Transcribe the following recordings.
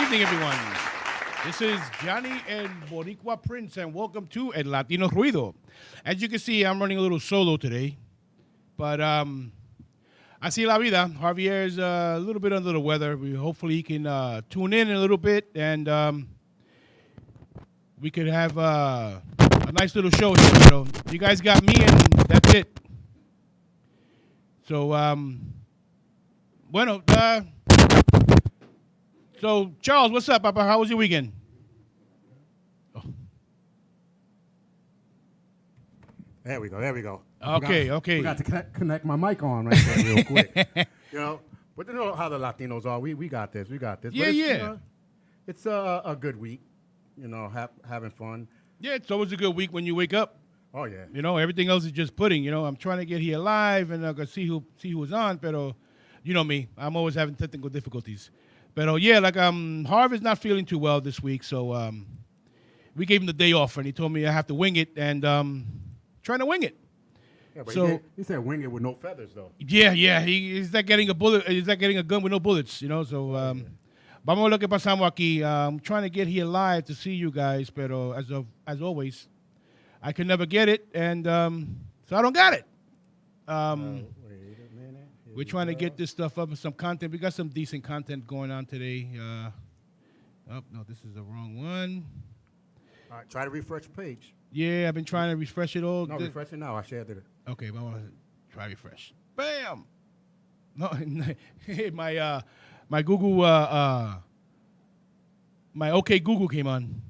evening, everyone. This is Johnny and Boricua Prince, and welcome to El Latino Ruido. As you can see, I'm running a little solo today, but así la vida. Javier is a little bit under the weather. Hopefully he can tune in a little bit, and we could have a nice little show here. So you guys got me, and that's it. So, bueno, so Charles, what's up, Papa? How was your weekend? Oh. There we go. Okay. Forgot to connect my mic on right there real quick. But you know how the Latinos are. We got this. Yeah, but it's, yeah. It's a good week. Having fun. Yeah, it's always a good week when you wake up. Oh yeah. Everything else is just pudding. I'm trying to get here live and I'm gonna see who's on. Pero, you know me, I'm always having technical difficulties. But yeah, like Harvey's not feeling too well this week, so we gave him the day off, and he told me I have to wing it, and trying to wing it. Yeah, but So he said wing it with no feathers though. Yeah, he's not getting a bullet. He's not getting a gun with no bullets, So vamos a ver lo que pasamos aquí. I'm trying to get here live to see you guys, pero as always, I can never get it, and so I don't got it. Wait a minute. We're trying to get this stuff up with some content. We got some decent content going on today. Oh, no, this is the wrong one. All right, try to refresh the page. Yeah, I've been trying to refresh it all. No, refresh it now. I shared it. Okay, but I want to try refresh. Bam! No, my Google, my OK Google came on.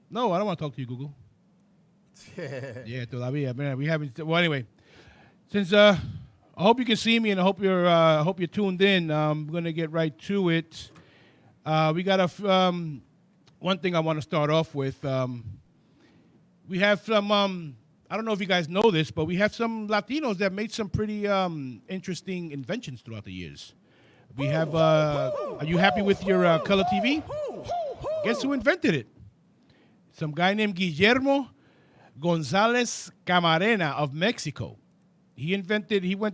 No, I don't want to talk to you, Google. Yeah, todavía. Man, we haven't. Well, anyway, since I hope you can see me and I hope you're tuned in. I'm gonna get right to it. We got one thing I want to start off with. We have some. I don't know if you guys know this, but we have some Latinos that made some pretty interesting inventions throughout the years. We have. Are you happy with your color TV? Guess who invented it? Some guy named Guillermo Gonzalez Camarena of Mexico. He went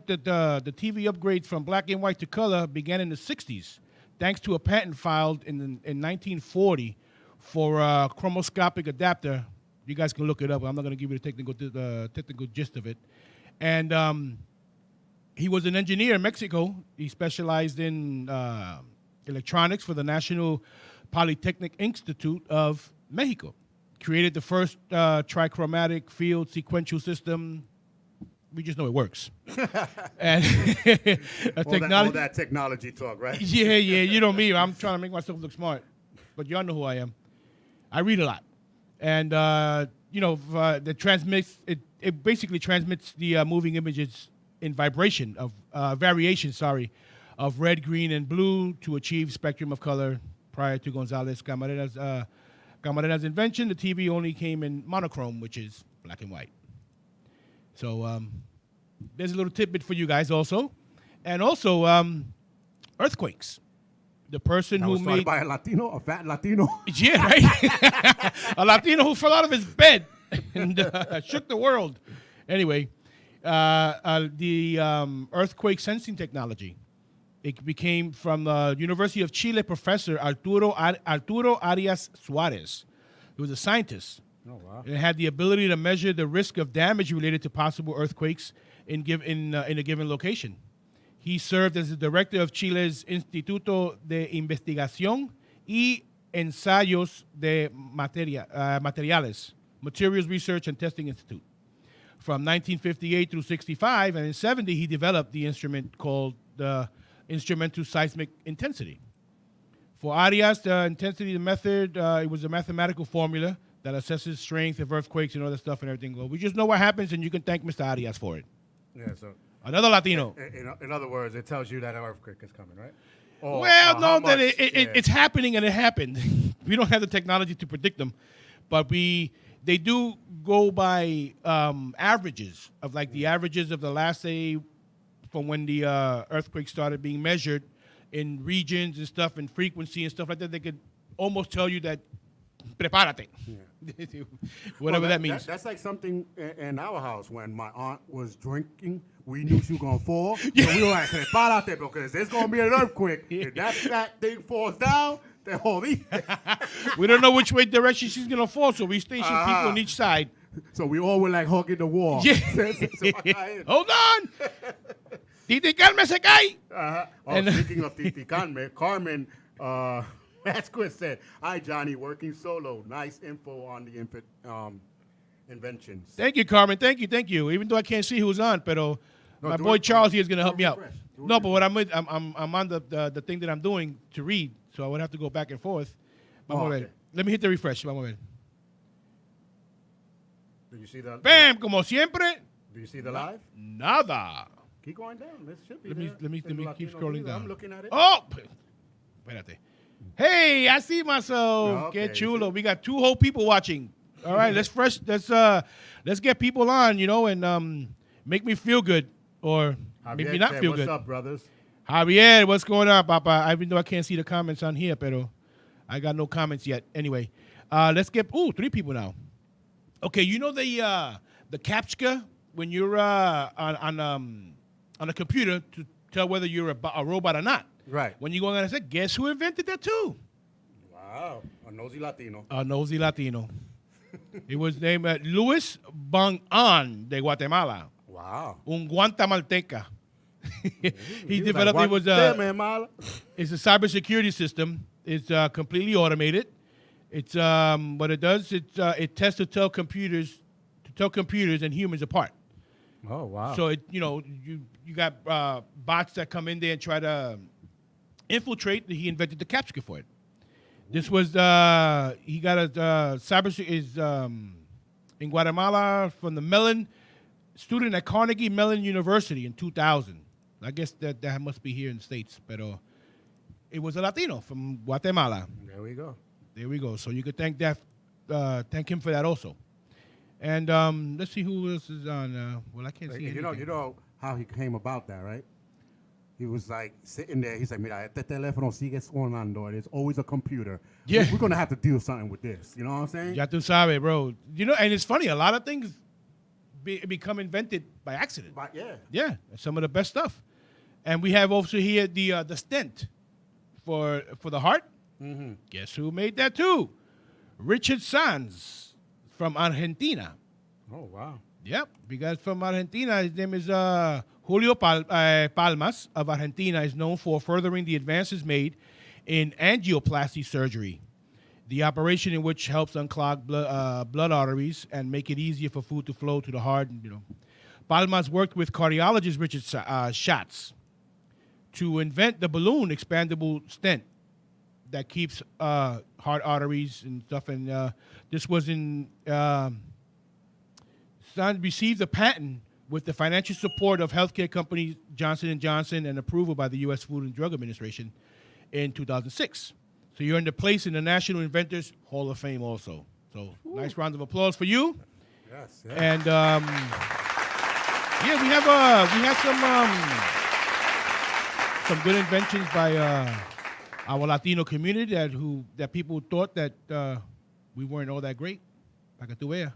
to the TV upgrade from black and white to color began in the 60s, thanks to a patent filed in 1940 for a chromoscopic adapter. You guys can look it up. I'm not going to give you the technical gist of it. And he was an engineer in Mexico. He specialized in electronics for the National Polytechnic Institute of Mexico. Created the first trichromatic field sequential system. We just know it works. And all that technology talk, right? Yeah. You know me. I'm trying to make myself look smart. But y'all know who I am. I read a lot. And, it basically transmits the moving images in vibration of variation, of red, green, and blue to achieve spectrum of color. Prior to Gonzalez Camarena's invention, the TV only came in monochrome, which is black and white. So there's a little tidbit for you guys also. And also earthquakes. The person that who was started made... by a Latino, a fat Latino. Yeah, right? A Latino who fell out of his bed and shook the world. Anyway, the earthquake sensing technology. It became from the University of Chile professor Arturo Arias Suarez. He was a scientist. Oh, wow. It had the ability to measure the risk of damage related to possible earthquakes in a given location. He served as the director of Chile's Instituto de Investigación y Ensayos de Materiales, Materials Research and Testing Institute. From 1958 through 65, and in 70, he developed the instrument called the instrumental seismic intensity. For Arias, the intensity method, it was a mathematical formula that assesses strength of earthquakes and all that stuff and everything. Well, we just know what happens, and you can thank Mr. Arias for it. Yeah, so another Latino. In other words, it tells you that an earthquake is coming, right? It's happening and it happened. We don't have the technology to predict them, but they do go by averages of the averages of the last, say, from when the earthquake started being measured in regions and stuff and frequency and stuff like that. They could almost tell you that prepárate. Yeah. Whatever that means. That's like something in our house when my aunt was drinking we knew she was going to fall. So we were like, prepárate, because there's going to be an earthquake. If that fat thing falls down, then jodí. We don't know which way direction she's going to fall, so we stationed people on each side. So we all were like hugging the wall. Yeah. Hold on. Titi Carmen se cae. Speaking of Titi Carmen, Vasquez said, "Hi, Johnny, working solo. Nice info on the inventions." Thank you, Carmen. Thank you. Even though I can't see who's on, but my boy Charles here is going to help me out. No, but what I'm on the thing that I'm doing to read, so I would have to go back and forth. Okay. Let me hit the refresh. Vamos a ver. Do you see the Bam, como siempre. Do you see the live? Nada. Keep going down. This should be Let me keep scrolling down. I'm looking at it. Oh, espérate. Hey, I see myself. Okay, Qué chulo. We got 2 whole people watching. All right, let's get people on, and make me feel good, or make me not feel good. What's up, brothers? Javier, what's going on, Papa? Even though I can't see the comments on here, pero I got no comments yet. Anyway, let's get 3 people now. Okay, you know the CAPTCHA when you're on a computer to tell whether you're a robot or not. Right. When you go on and say, guess who invented that too? Wow, a nosy Latino. A nosy Latino. It was named Luis Ban de Guatemala. Wow. Un guantamalteca. He developed it's a cybersecurity system. It's completely automated. It's what it does. It tests to tell computers and humans apart. Oh wow! So you got bots that come in there and try to infiltrate. He invented the CAPTCHA for it. This was he got a in Guatemala from the Mellon student at Carnegie Mellon University in 2000. I guess that must be here in the States, but it was a Latino from Guatemala. There we go. So you could thank him for that also. And let's see who else is on. Well, I can't see anything. You know how he came about that, right? He was like sitting there. He's like, "Mira, este teléfono sigue sonando. There's always a computer. Yeah, we're gonna have to do something with this." You know what I'm saying? Ya tú sabes, bro. And it's funny. A lot of things become invented by accident. But yeah, some of the best stuff. And we have also here the stent for the heart. Mm-hmm. Guess who made that too? Richard Sanz from Argentina. Oh, wow. Yep, because from Argentina, his name is Julio Palmas of Argentina is known for furthering the advances made in angioplasty surgery, the operation in which helps unclog blood arteries and make it easier for food to flow to the heart. Palmas worked with cardiologist Richard Schatz to invent the balloon expandable stent that keeps heart arteries and stuff. And this was received a patent with the financial support of healthcare company Johnson & Johnson and approval by the U.S. Food and Drug Administration in 2006. So you're in the place in the National Inventors Hall of Fame also. So nice round of applause for you. Yes. And we have some good inventions by our Latino community that people thought that we weren't all that great. Para que tú veas.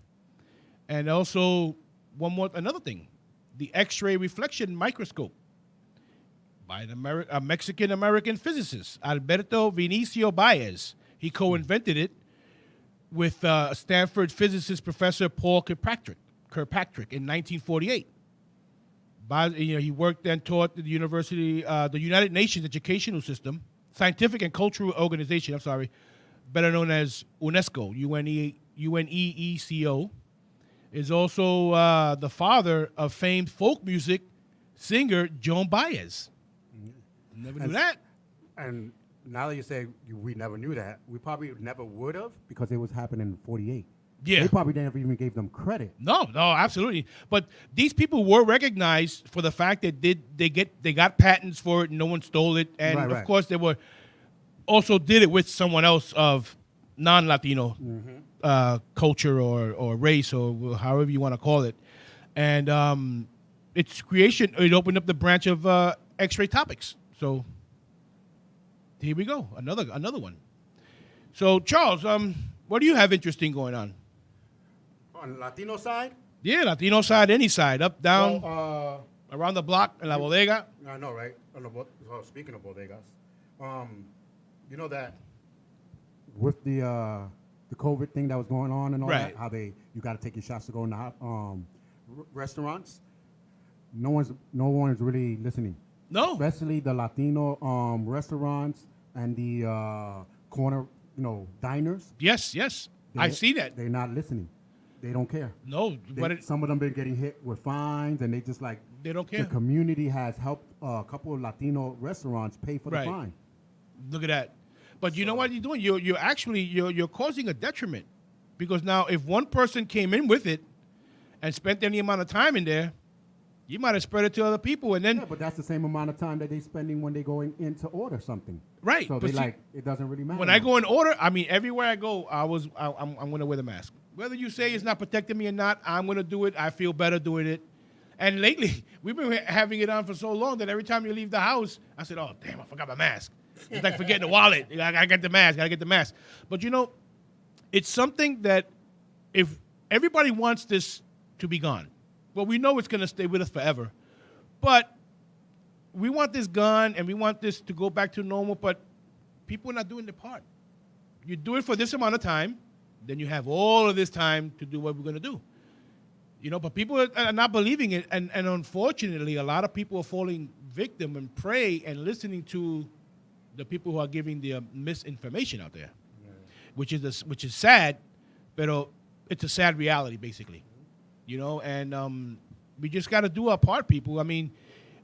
And also another thing, the X-ray reflection microscope by a Mexican-American physicist, Alberto Vinicio Baez. He co-invented it with Stanford physicist Professor Paul Kirkpatrick in 1948. He worked and taught at the United Nations Educational System, Scientific and Cultural Organization, better known as UNESCO, UNEECO, is also the father of famed folk music singer Joan Baez. Never knew that. And now that you say we never knew that, we probably never would have because it was happening in 48. Yeah. They probably never even gave them credit. No, absolutely. But these people were recognized for the fact that they got patents for it and no one stole it. And of course they also did it with someone else of non-Latino culture or race or however you want to call it. And its creation, it opened up the branch of X-ray topics. So here we go, another one. So Charles, what do you have interesting going on? On Latino side? Yeah, Latino side, any side, up, down. Well, around the block in La Bodega. I know, right? Speaking of bodegas, you know that with the COVID thing that was going on and all Right. that, how you got to take your shots to go in the restaurants. No one is really listening. No. Especially the Latino restaurants and the corner, diners. Yes. I see that. They're not listening. They don't care. No. Some of them been getting hit with fines, and they just like They don't care. The community has helped a couple of Latino restaurants pay for Right. the fine. Look at that. But you know what you're doing? You're actually causing a detriment, because now if one person came in with it and spent any amount of time in there, you might have spread it to other people, and then Yeah, but that's the same amount of time that they're spending when they're going in to order something. right. So But they see, it doesn't really matter. when I go in order, I mean, everywhere I go, I'm going to wear the mask. Whether you say it's not protecting me or not, I'm going to do it. I feel better doing it. And lately, we've been having it on for so long that every time you leave the house, I said, oh, damn, I forgot my mask. It's like forgetting the wallet. I got the mask. I got to get the mask. But, it's something that if everybody wants this to be gone, well, we know it's going to stay with us forever. But we want this gone, and we want this to go back to normal, but people are not doing their part. You do it for this amount of time, then you have all of this time to do what we're going to do. But people are not believing it, and unfortunately, a lot of people are falling victim and prey and listening to the people who are giving the misinformation out there, which is sad, but it's a sad reality, basically. And we just got to do our part, people. I mean,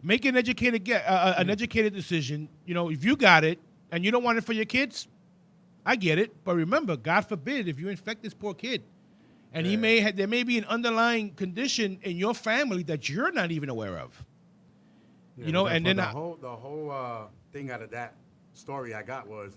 make an educated decision. If you got it and you don't want it for your kids, I get it. But remember, God forbid, if you infect this poor kid, and there may be an underlying condition in your family that you're not even aware of. And then the whole thing out of that story I got was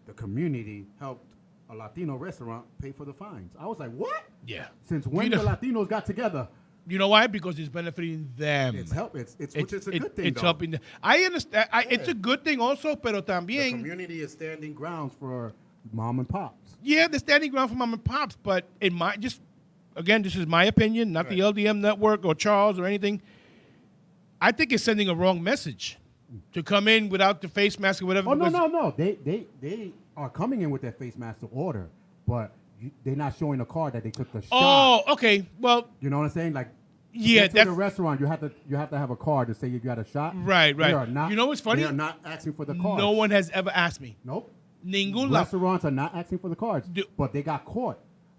the community helped a Latino restaurant pay for the fines. I was like, what? Yeah. Since when the Latinos got together? You know why? Because it's benefiting them. It's help. Which is a good thing. It's helping them. I understand. It's a good thing also, pero también. The community is standing grounds for mom and pops. Yeah, they're standing ground for mom and pops, but this is my opinion, not the LDM network or Charles or anything. I think it's sending a wrong message to come in without the face mask or whatever. Oh no! They are coming in with their face mask to order, but they're not showing a card that they took the shot. Oh, okay. Well, you know what I'm saying? Like, yeah, to the restaurant, you have to have a card to say you got a shot. Right. They are not, you know what's funny? They are not asking for the cards. No one has ever asked me. Nope. Ningún Restaurants are not asking for the cards, but they got caught.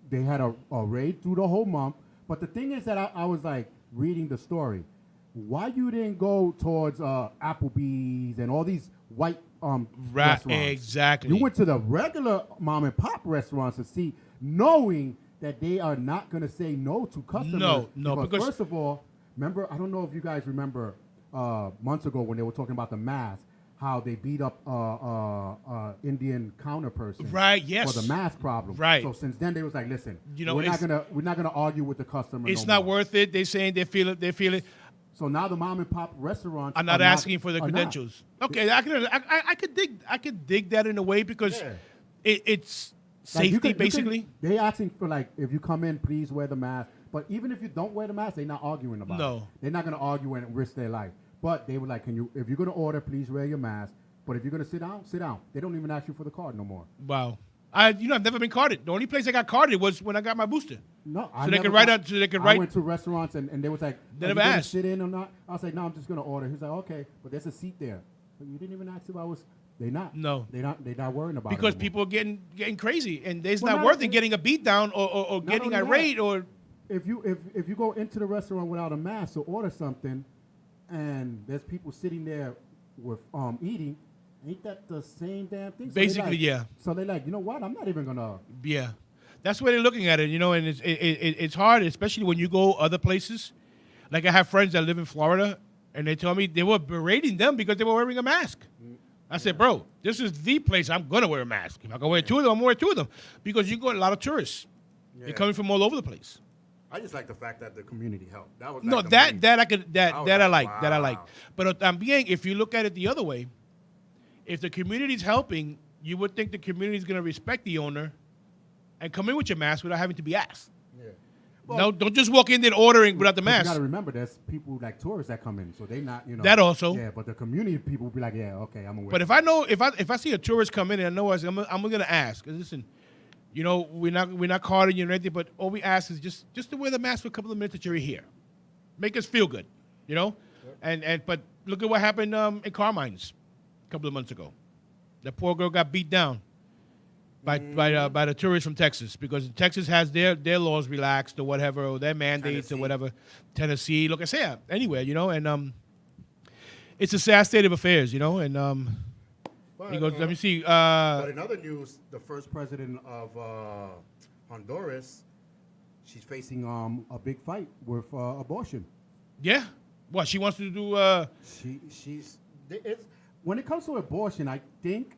They had a raid through the whole month. But the thing is that I was like reading the story. Why you didn't go towards Applebee's and all these white restaurants? Exactly. You went to the regular mom and pop restaurants to see, knowing that they are not going to say no to customers. No, because first of all, remember, I don't know if you guys remember months ago when they were talking about the mask, how they beat up Indian counter person, right? Yes, for the mask problem, right? So since then they was like, listen, we're not gonna argue with the customer. It's not worth it. They're saying they feel it. So now the mom and pop restaurants are not asking for the credentials. Not. Okay, I could dig that in a way because it's safety basically. They asking for like, if you come in, please wear the mask. But even if you don't wear the mask, they're not arguing about it. They're not gonna argue and risk their life. But they were like, if you're gonna order, please wear your mask. But if you're gonna sit down, sit down. They don't even ask you for the card no more. Wow. I've never been carded. The only place I got carded was when I got my booster. No, I went to restaurants and they was like, they never asked. Sit in or not? I was like, no, I'm just gonna order. He's like, okay, but there's a seat there. But you didn't even ask if I was. They not. No. They're not worrying about it. Because people are getting crazy, and there's not worth it getting a beat down or getting irate or. If you go into the restaurant without a mask to order something, and there's people sitting there with eating. Ain't that the same damn thing? So basically, yeah. So they're like, you know what? I'm not even gonna. Yeah, that's the way they're looking at it, and it's hard, especially when you go other places. Like I have friends that live in Florida, and they tell me they were berating them because they were wearing a mask. I said, bro, this is the place I'm gonna wear a mask. If I can wear two of them, I'm gonna wear two of them because you got a lot of tourists. Yeah. They're coming from all over the place. I just like the fact that the community helped. That was I like. But también, if you look at it the other way, if the community's helping, you would think the community's going to respect the owner and come in with your mask without having to be asked. Yeah. No, don't just walk in there ordering without the You mask. got to remember, there's people like tourists that come in, so they not, That also. Yeah, but the community people will be like, yeah, okay, I'm aware. But if I know, if I see a tourist come in and I know, I'm gonna ask. Listen, we're not carding you or anything, but all we ask is just to wear the mask for a couple of minutes that you're here. Make us feel good, But look at what happened in Carmine's a couple of months ago. That poor girl got beat down by the tourists from Texas, because Texas has their laws relaxed or whatever, or their mandates or whatever. Tennessee, look, I say anywhere, and it's a sad state of affairs, and he goes, let me see. But in other news, the first president of Honduras, she's facing a big fight with abortion. Yeah. What, she wants to do? When it comes to abortion, I think,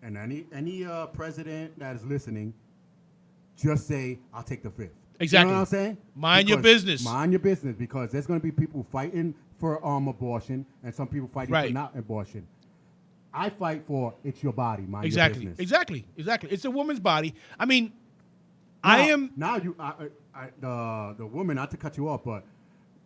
and any president that is listening, just say, I'll take the fifth. Exactly. You know what I'm saying? Mind your business. Mind your business, because there's going to be people fighting for abortion and some people fighting for not abortion. I fight for it's your body, mind your business. Exactly. It's a woman's body. I mean, Now the woman, not to cut you off, but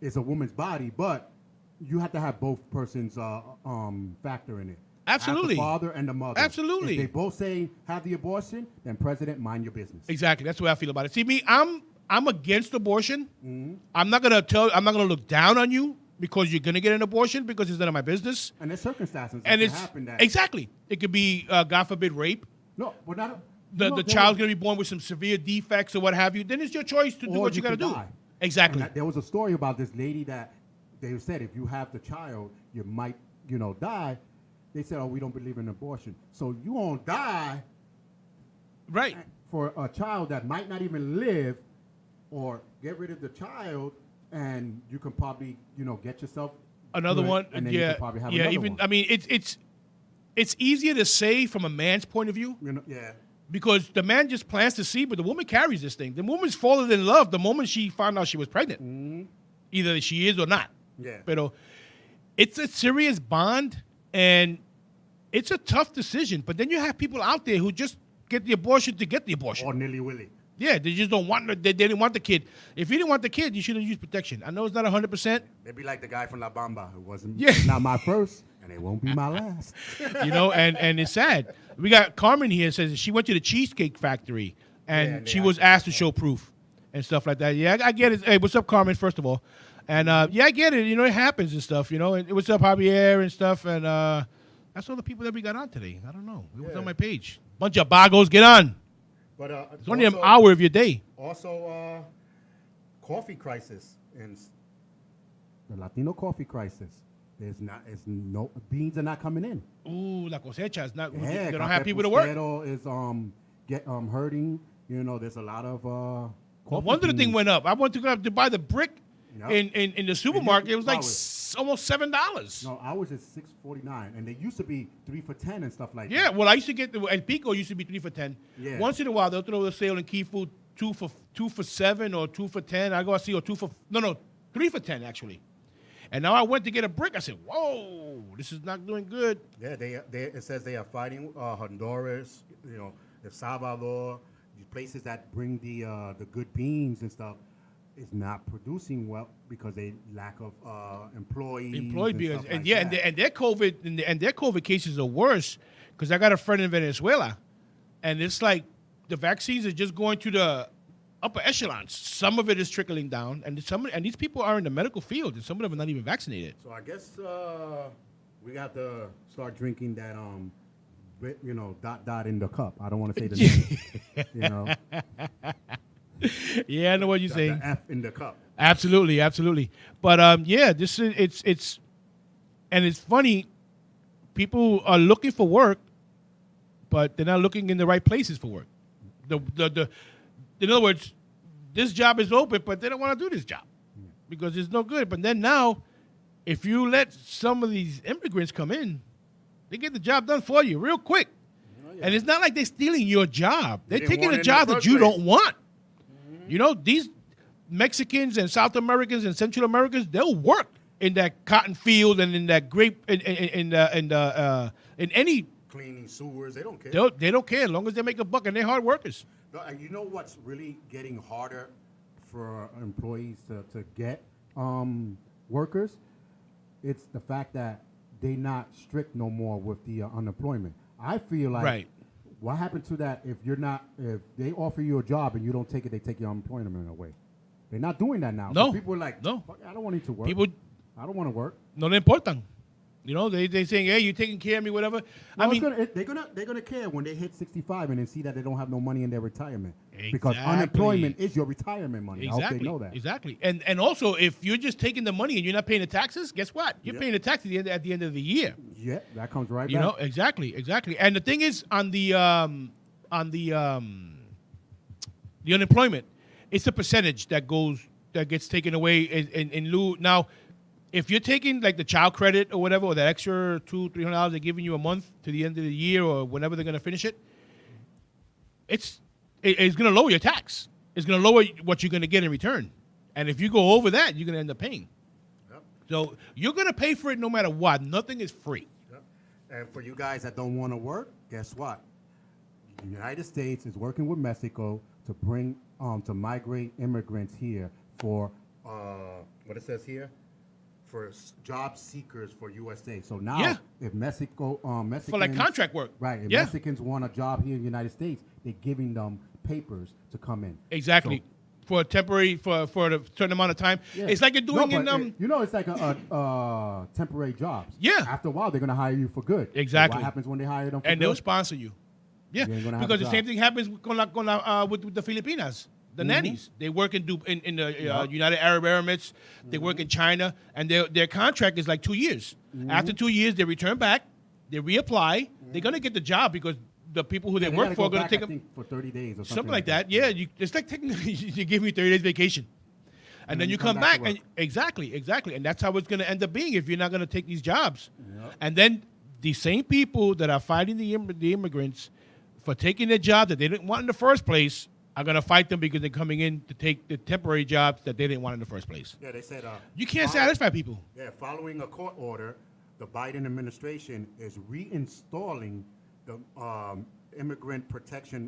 it's a woman's body, but you have to have both persons factor in it. Absolutely. The father and the mother. Absolutely. If they both say have the abortion, then president, mind your business. Exactly. That's the way I feel about it. See, me, I'm against abortion. Mm-hmm. I'm not gonna look down on you because you're gonna get an abortion, because it's none of my business. And there's circumstances and that it's can happen that exactly. It could be God forbid rape. No, but not. The child's gonna be born with some severe defects or what have you. Then it's your choice to do what you gotta do. Die. Exactly. There was a story about this lady that they said if you have the child, you might, die. They said, oh, we don't believe in abortion. So you won't die right for a child that might not even live, or get rid of the child, and you can probably, get yourself another one. And then you can probably have another one. I mean, it's easier to say from a man's point of view. Because the man just plants the seed, but the woman carries this thing. The woman's fallen in love the moment she found out she was pregnant. Mm-hmm. Either she is or not. Yeah. But it's a serious bond, and it's a tough decision. But then you have people out there who just get the abortion to get the abortion. Or nilly-willy. Yeah, they just don't want they didn't want the kid. If you didn't want the kid, you should have used protection. I know it's not 100%. They'd be like the guy from La Bamba who wasn't not my first, and it won't be my last. And it's sad. We got Carmen here, says she went to the Cheesecake Factory, and she was asked to show proof and stuff like that. Yeah, I get it. Hey, what's up, Carmen, first of all? And, I get it. It happens and stuff, And what's up, Javier and stuff. And that's all the people that we got on today. I don't know. It was on my page. Bunch of bagos. Get on. But it's only an hour of your day. Also, coffee crisis and the Latino coffee crisis. There's no beans are not coming in. Ooh, la cosecha is not. Yeah, they don't have people to work. Is hurting. There's a lot of no wonder the thing went up. I went to go to buy the brick in the supermarket. It was like almost $7. No, ours is $6.49, and they used to be 3 for $10 and stuff like that. Yeah, well, I used to get and Pico used to be 3 for $10. Yeah. Once in a while they'll throw a sale in Key Food 2 for $7 or 2 for $10. I go see, or 3 for $10 actually. And now I went to get a brick. I said, "Whoa, this is not doing good." Yeah, it says they are fighting Honduras, El Salvador, these places that bring the good beans and stuff. Is not producing well because they lack of employees. And their COVID cases are worse, because I got a friend in Venezuela, and it's like the vaccines are just going to the upper echelons. Some of it is trickling down, and these people are in the medical field, and some of them are not even vaccinated. So I guess we got to start drinking that dot in the cup. I don't want to say the name. Yeah, I know what you're saying. The F in the cup. Absolutely. But this is it's funny. People are looking for work, but they're not looking in the right places for work. In other words, this job is open, but they don't want to do this job because it's no good. But then now, if you let some of these immigrants come in, they get the job done for you real quick. Oh, yeah. And it's not like they're stealing your job. They're taking a job that you don't want. These Mexicans and South Americans and Central Americans, they'll work in that cotton field and in that grape in any cleaning sewers. They don't care. They don't care as long as they make a buck, and they're hard workers. No, and you know what's really getting harder for employees to get workers. It's the fact that they not strict no more with the unemployment. I feel like what happened to that if they offer you a job and you don't take it, they take your unemployment away. They're not doing that now. No. So people are like, no, I don't want to work. I don't want to work. No le importan. You know, they saying, hey, you're taking care of me, whatever. No, they're gonna care when they hit 65 and then see that they don't have no money in their retirement. Exactly. Because unemployment is your retirement money. Exactly. I hope they know that. Exactly. And also, if you're just taking the money and you're not paying the taxes, guess what? You're paying the tax at the end of the year. Yeah, that comes right back. You know, exactly. And the thing is, on the unemployment, it's a percentage that gets taken away in lieu. Now, if you're taking like the child credit or whatever, or that extra $200-300 they're giving you a month to the end of the year or whenever they're going to finish it, it's going to lower your tax. It's going to lower what you're going to get in return. And if you go over that, you're going to end up paying. Yep. So you're going to pay for it no matter what. Nothing is free. Yep. And for you guys that don't want to work, guess what? The United States is working with Mexico to bring to migrate immigrants here for what it says here. For job seekers for USA. So now, if Mexicans for like contract work, right? If Mexicans want a job here in the United States, they're giving them papers to come in. Exactly. So, for a temporary, for a certain amount of time. Yeah. It's like you're doing it's like a temporary jobs. Yeah. After a while, they're gonna hire you for good. Exactly. So what happens when they hire them for and good? they'll sponsor you. Yeah. Because the same thing happens with the Filipinas. The nannies, they work in the United Arab Emirates, they work in China, and their contract is like 2 years. After 2 years, they return back, they reapply. They're gonna get the job because the people who they work for are gonna take them for 30 days or something like that. Yeah, it's like technically you give me 30 days vacation, and then you come back and exactly, and that's how it's gonna end up being if you're not gonna take these jobs. Yep. And then the same people that are fighting the immigrants for taking their job that they didn't want in the first place are going to fight them because they're coming in to take the temporary jobs that they didn't want in the first place. Yeah, they said... you can't satisfy people. Yeah, following a court order, the Biden administration is reinstalling the immigrant protection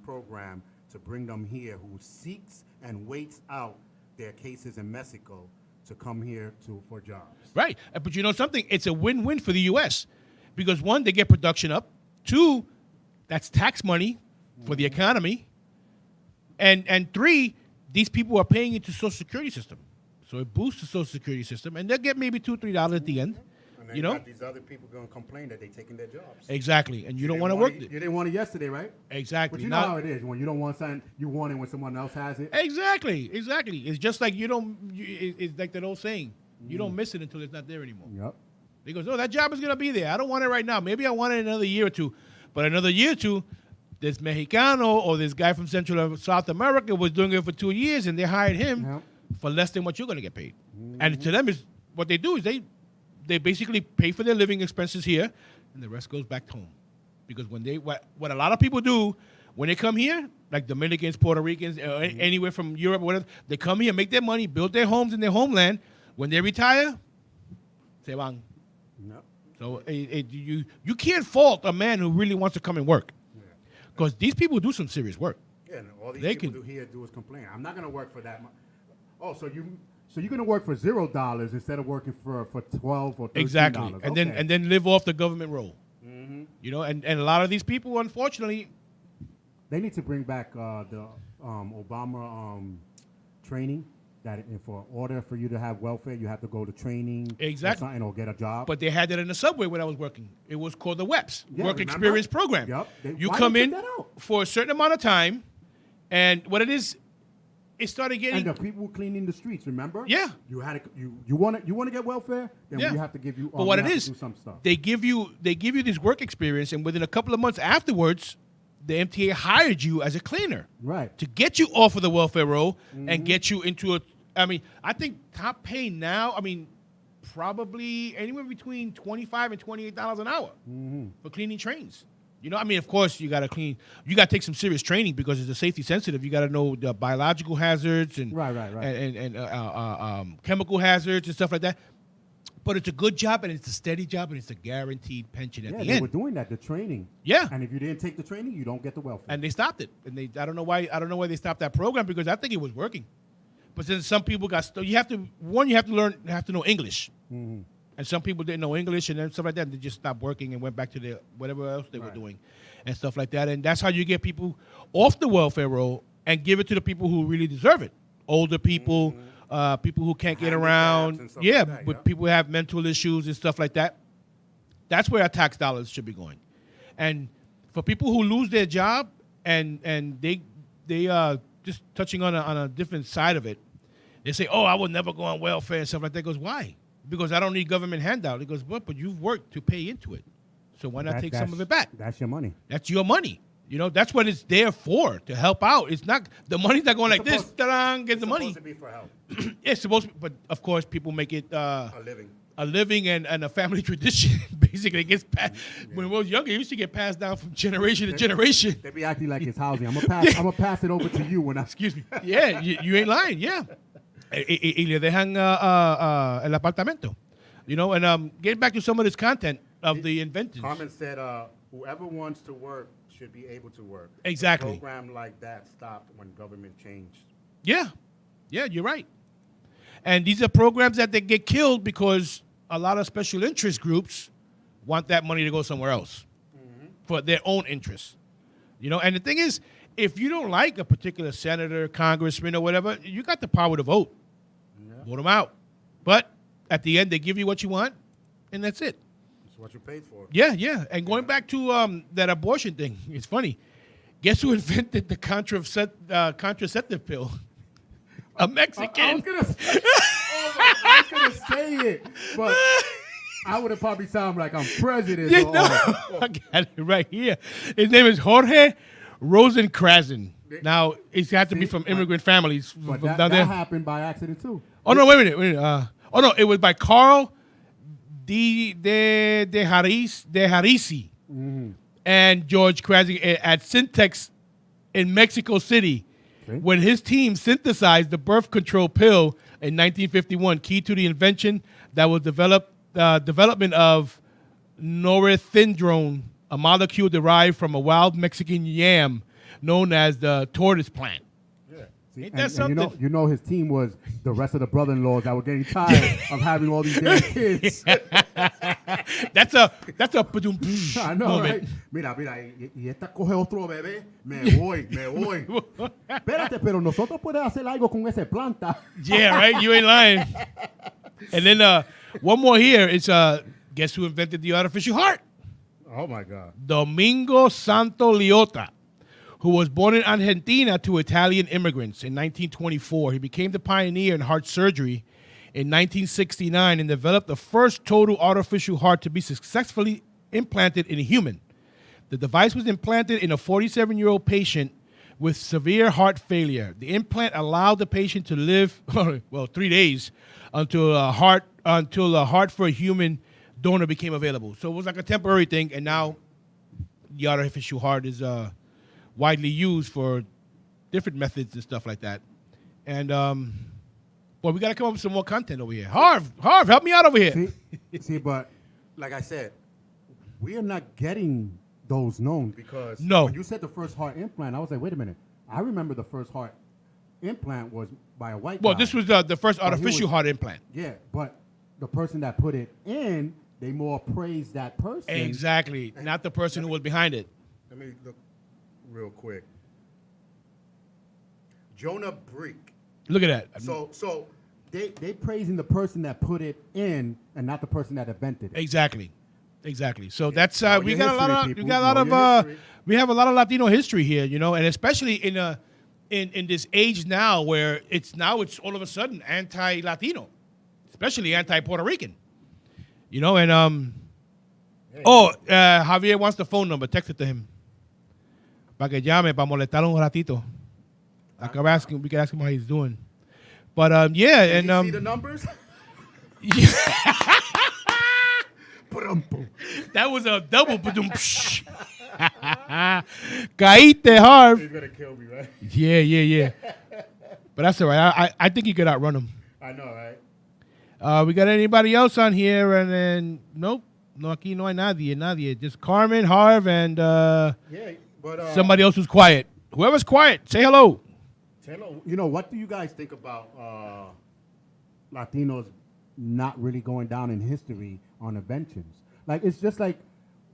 program to bring them here who seeks and waits out their cases in Mexico to come here for jobs. Right. But you know something? It's a win-win for the U.S. because, one, they get production up. Two, that's tax money for the economy. And three, these people are paying into Social Security system. So it boosts the Social Security system, and they'll get maybe $2-3 at the end. And then got these other people going to complain that they're taking their jobs. Exactly, and you don't want to work. You didn't want it yesterday, right? Exactly. But you know how it is. When you don't want something, you want it when someone else has it. Exactly. It's just like it's like that old saying, you don't miss it until it's not there anymore. Yep. He goes, that job is going to be there. I don't want it right now. Maybe I want it in another year or two. But another year or two, this Mexicano or this guy from Central or South America was doing it for 2 years, and they hired him for less than what you're going to get paid. And to them, what they do is they basically pay for their living expenses here, and the rest goes back home. Because when what a lot of people do when they come here, like Dominicans, Puerto Ricans, anywhere from Europe, whatever, they come here, make their money, build their homes in their homeland. When they retire, se van. No. So you can't fault a man who really wants to come and work. Because these people do some serious work. Yeah, and all these people do is complain. I'm not going to work for that much. Oh, so you're going to work for $0 instead of working for $12 or $13. Exactly, and then live off the government roll. Mm-hmm. You know, and a lot of these people, unfortunately, they need to bring back the Obama training. That for order for you to have welfare, you have to go to training, exactly, or get a job. But they had that in the subway when I was working. It was called the WEPS, Work Experience Program. Yep. You come in for a certain amount of time, and what it is, it started getting. And the people cleaning the streets, remember? Yeah. You had you want to get welfare, then we have to give you. But what it is, do some stuff. they give you this work experience, and within a couple of months afterwards, the MTA hired you as a cleaner, right, to get you off of the welfare roll and get you into a. I mean, I think top pay now, probably anywhere between $25 and $28 an hour for cleaning trains. You know, of course, you got to clean. You got to take some serious training because it's a safety sensitive. You got to know the biological hazards and and chemical hazards and stuff like that. But it's a good job, and it's a steady job, and it's a guaranteed pension at the end. Yeah, they were doing that, the training. Yeah. And if you didn't take the training, you don't get the welfare. And they stopped it. And I don't know why they stopped that program because I think it was working. But then some people you have to know English. Mm-hmm. And some people didn't know English and then stuff like that. They just stopped working and went back to their whatever else they were doing and stuff like that. And that's how you get people off the welfare roll and give it to the people who really deserve it. Older people, people who can't get around. Yeah, like that, but people who have mental issues and stuff like that. That's where our tax dollars should be going. And for people who lose their job and they just touching on a different side of it, they say, oh, I will never go on welfare and stuff like that. Goes, why? Because I don't need government handout. He goes, but you've worked to pay into it. So why not take some of it back? That's your money. That's your money. You know, that's what it's there for, to help out. It's not, the money's not going like this, ta-da, get the money. It's supposed to be for help. It's supposed to be, but of course people make it A living. A living and a family tradition. Basically, it gets passed. When we were younger, it used to get passed down from generation to generation. They be acting like it's housing. I'm gonna pass it over to you when I. Excuse me. Yeah, you ain't lying. Yeah. Y le dejan el apartamento. You know, and getting back to some of this content of the inventions. Carmen said, whoever wants to work should be able to work. Exactly. A program like that stopped when government changed. Yeah. Yeah, you're right. And these are programs that they get killed because a lot of special interest groups want that money to go somewhere else for their own interests. You know, and the thing is, if you don't like a particular senator, congressman, or whatever, you got the power to vote. Yeah. Vote them out. But at the end, they give you what you want, and that's it. It's what you paid for. Yeah, yeah. And going back to that abortion thing, it's funny. Guess who invented the contraceptive pill? A Mexican. I was gonna say it, but I would have probably sounded like I'm president. Yeah, no. I got it right here. His name is Jorge Rosenkrazen. Now, it's got to be from immigrant families but from that, down there. That happened by accident, too. Oh, no, wait a minute. Oh, no, it was by Carl de Harisi and George Krazen at Syntex in Mexico City. Okay. When his team synthesized the birth control pill in 1951, key to the invention that was development of norethindrone, a molecule derived from a wild Mexican yam known as the tortoise plant. Yeah. See, Ain't that something? And you know his team was the rest of the brother-in-laws that were getting tired of having all these damn kids. That's a I know, moment. Right? Mira, y esta coge otro bebé, me voy. Espérate, pero nosotros podemos hacer algo con esa planta. Yeah, right? You ain't lying. And then one more here is guess who invented the artificial heart? Oh, my God. Domingo Santo Liotta, who was born in Argentina to Italian immigrants in 1924. He became the pioneer in heart surgery in 1969 and developed the first total artificial heart to be successfully implanted in a human. The device was implanted in a 47-year-old patient with severe heart failure. The implant allowed the patient to live, 3 days until a heart for a human donor became available. So it was like a temporary thing, and now the artificial heart is widely used for different methods and stuff like that. And we got to come up with some more content over here. Harv, help me out over here. See, but like I said, we are not getting those known because when you said the first heart implant, I was like, wait a minute. I remember the first heart implant was by a white guy. Well, this was the first artificial heart implant. Yeah, but the person that put it in, they more praised that person. Exactly, not the person who was behind it. Let me look real quick. Jonah Breek. Look at that. So they praising the person that put it in and not the person that invented it. Exactly. So that's we have a lot of Latino history here, you know, and especially in this age now where it's all of a sudden anti-Latino, especially anti-Puerto Rican, you know, and Javier wants the phone number. Text it to him. Para que llame, para molestarlo un ratito. We can ask him how he's doing. But Can you see the numbers? That was a double. Caíte, Harv. He's gonna kill me, right? Yeah. But that's all right. I think you could outrun him. I know, right? We got anybody else on here? And then nope. No, aquí no hay nadie. Just Carmen, Harv, and somebody else who's quiet. Whoever's quiet, say hello. Taylor, what do you guys think about Latinos not really going down in history on inventions? Like, it's just like,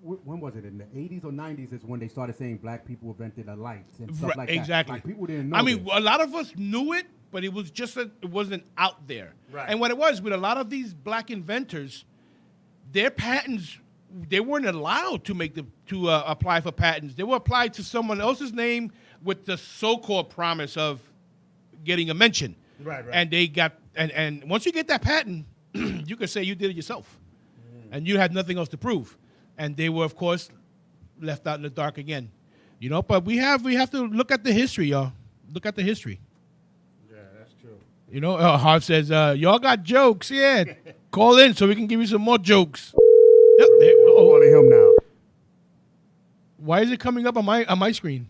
when was it? In the 80s or 90s is when they started saying black people invented the lights and stuff like that. Exactly. Like, people didn't know I mean, this. a lot of us knew it, but it was just it wasn't out there. Right. And what it was with a lot of these black inventors, their patents, they weren't allowed to apply for patents. They were applied to someone else's name with the so-called promise of getting a mention. Right. And they got and once you get that patent, you could say you did it yourself, and you had nothing else to prove. And they were, of course, left out in the dark again. But we have to look at the history, y'all. Look at the history. Yeah, that's true. Harv says, y'all got jokes, yeah. Call in so we can give you some more jokes. Yep. Calling him now. Why is it coming up on my screen?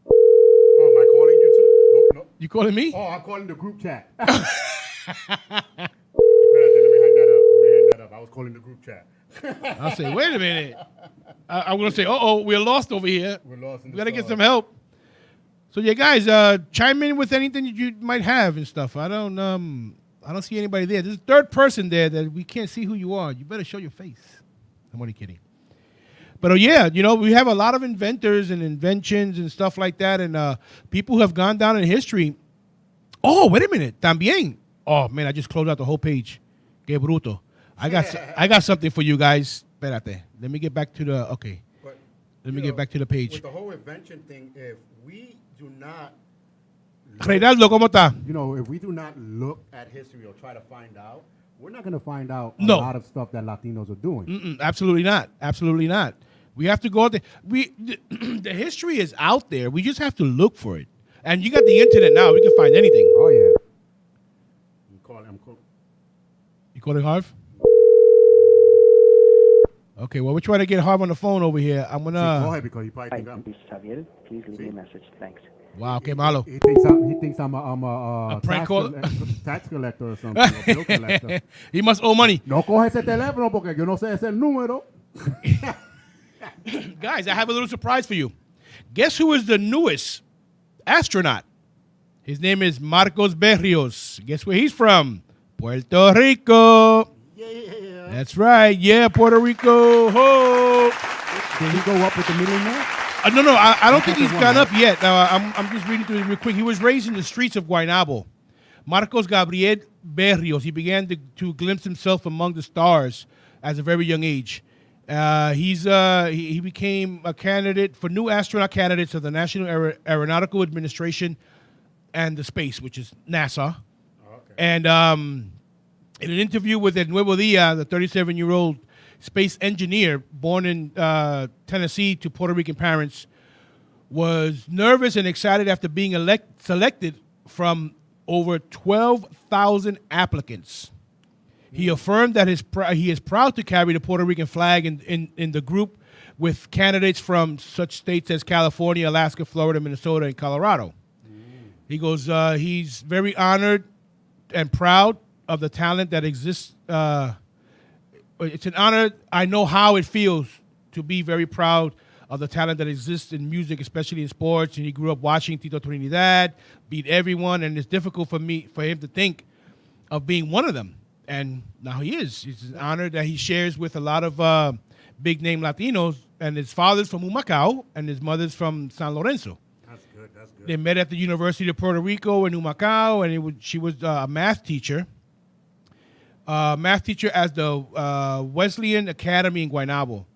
Oh, am I calling you too? No. You calling me? Oh, I'm calling the group chat. Let me hang that up. I was calling the group chat. I'll say, wait a minute. I'm going to say, we're lost over here. We're lost in the We got to get stars. some help. So, yeah, guys, chime in with anything that you might have and stuff. I don't see anybody there. There's a third person there that we can't see who you are. You better show your face. I'm only kidding. But, we have a lot of inventors and inventions and stuff like that, and people who have gone down in history. Oh, wait a minute. También. Oh, man, I just closed out the whole page. Que bruto. I got something for you guys. Espérate. Let me get back to the, okay. But, Let me get back to the page. With the whole invention thing, if we do not... Reinaldo, ¿cómo está? If we do not look at history or try to find out, we're not going to find out a No. lot of stuff that Latinos are doing. Absolutely not. Absolutely not. We have to go there. The history is out there. We just have to look for it. And you got the internet now. We can find anything. Oh, yeah. I'm calling. You calling Harv? Okay, well, we're trying to get Harv on the phone over here. I'm going Go to... ahead, because he probably Hi, think I'm... this is Javier. Please leave me a message. Thanks. Wow, okay, malo. He thinks I'm a prank tax caller? tax collector or something, a bill collector. He must owe money. No coge ese teléfono porque yo no sé ese número. Guys, I have a little surprise for you. Guess who is the newest astronaut? His name is Marcos Berrios. Guess where he's from? Puerto Rico. Yeah. That's right. Yeah, Puerto Rico. Ho. Did he go up with the millionaire? No. I don't think he's one, gone right? up yet. I'm just reading through it real quick. He was raised in the streets of Guaynabo. Marcos Gabriel Berrios. He began to glimpse himself among the stars as a very young age. He became a candidate for new astronaut candidates of the National Aeronautical Administration and the space, which is NASA. Oh, okay. And in an interview with El Nuevo Dia, the 37-year-old space engineer born in Tennessee to Puerto Rican parents was nervous and excited after being selected from over 12,000 applicants. He affirmed that he is proud to carry the Puerto Rican flag in the group with candidates from such states as California, Alaska, Florida, Minnesota, and Colorado. He goes, he's very honored and proud of the talent that exists. It's an honor. I know how it feels to be very proud of the talent that exists in music, especially in sports. And he grew up watching Tito Trinidad beat everyone, and it's difficult for him to think of being one of them. And now he is. It's an honor that he shares with a lot of big-name Latinos. And his father's from Humacao, and his mother's from San Lorenzo. That's good. They met at the University of Puerto Rico in Humacao, and she was a math teacher. Math teacher at the Wesleyan Academy in Guaynabo.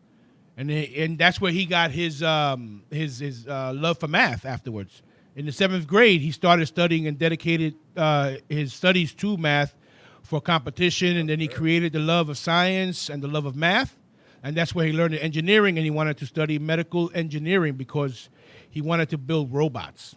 And that's where he got his love for math afterwards. In the 7th grade, he started studying and dedicated his studies to math for competition, and then he created the love of science and the love of math, and that's where he learned engineering, and he wanted to study medical engineering because he wanted to build robots,